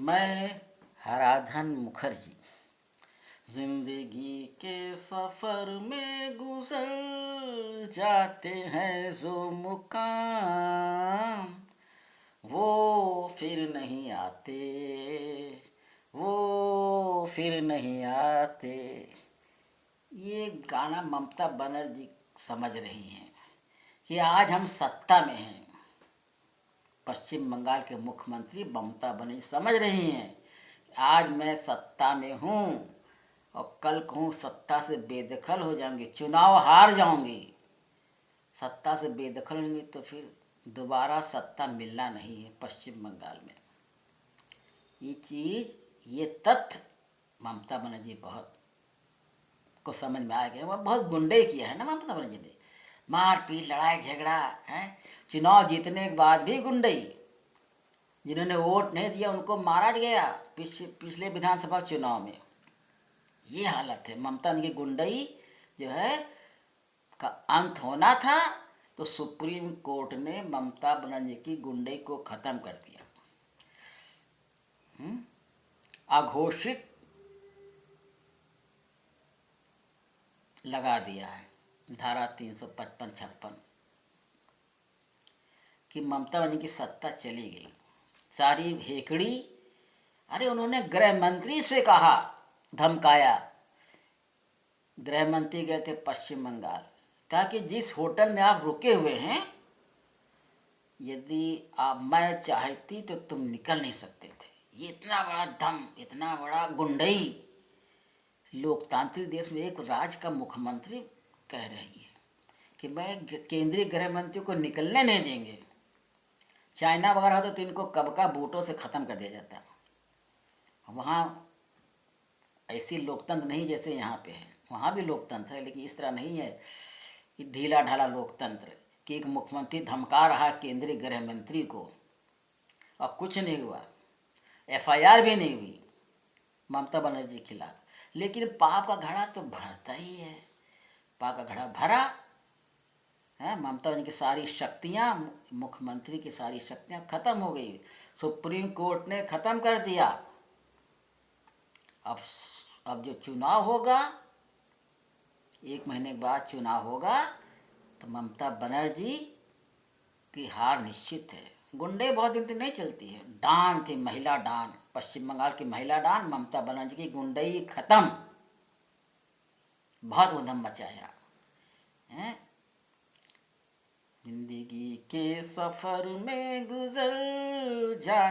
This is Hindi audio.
मैं हराधन मुखर्जी जिंदगी के सफर में गुजर जाते हैं जो मुकाम वो फिर नहीं आते, वो फिर नहीं आते। ये गाना ममता बनर्जी समझ रही हैं कि आज हम सत्ता में हैं। पश्चिम बंगाल के मुख्यमंत्री ममता बनर्जी समझ रही हैं कि आज मैं सत्ता में हूँ और कल कहूँ सत्ता से बेदखल हो जाऊंगी, चुनाव हार जाऊंगी। सत्ता से बेदखल होंगी तो फिर दोबारा सत्ता मिलना नहीं है पश्चिम बंगाल में। ये चीज़, ये तथ्य ममता बनर्जी बहुत को समझ में आ गया। वह बहुत गुंडे किया है ना ममता बनर्जी ने, मारपीट, लड़ाई झगड़ा है। चुनाव जीतने के बाद भी गुंडई, जिन्होंने वोट नहीं दिया उनको मारा गया पिछले विधानसभा चुनाव में। ये हालत है ममता की गुंडई जो है का अंत होना था, तो सुप्रीम कोर्ट ने ममता बनर्जी की गुंडई को खत्म कर दिया। अघोषित लगा दिया है धारा 355-56 कि ममता बनर्जी की सत्ता चली गई, सारी हेकड़ी। अरे उन्होंने गृह मंत्री से कहा, धमकाया। गृह मंत्री गए थे पश्चिम बंगाल, कहा कि जिस होटल में आप रुके हुए हैं, यदि मैं चाहती तो तुम निकल नहीं सकते थे। ये इतना बड़ा दम, इतना बड़ा गुंडई लोकतांत्रिक देश में एक राज्य का मुख्यमंत्री कह रही है कि मैं केंद्रीय गृह मंत्री को निकलने नहीं देंगे। चाइना वगैरह होता तो इनको कब का बूटों से ख़त्म कर दिया जाता। वहाँ ऐसी लोकतंत्र नहीं जैसे यहाँ पे है। वहाँ भी लोकतंत्र है, लेकिन इस तरह नहीं है कि ढीला ढाला लोकतंत्र कि एक मुख्यमंत्री धमका रहा केंद्रीय गृह मंत्री को और कुछ नहीं हुआ, एफआईआर भी नहीं हुई ममता बनर्जी के खिलाफ। लेकिन पाप का घड़ा तो भरता ही है। पाप का घड़ा भरा है। ममता बनर्जी की सारी शक्तियाँ, मुख्यमंत्री की सारी शक्तियाँ खत्म हो गई। सुप्रीम कोर्ट ने खत्म कर दिया। अब जो चुनाव होगा, 1 महीने के बाद चुनाव होगा, तो ममता बनर्जी की हार निश्चित है। गुंडे बहुत दिन तक नहीं चलती है। डान थी, महिला डान, पश्चिम बंगाल की महिला डान ममता बनर्जी की गुंडई खत्म। बहुत उधम मचाया है। जिंदगी के सफर में गुजर जा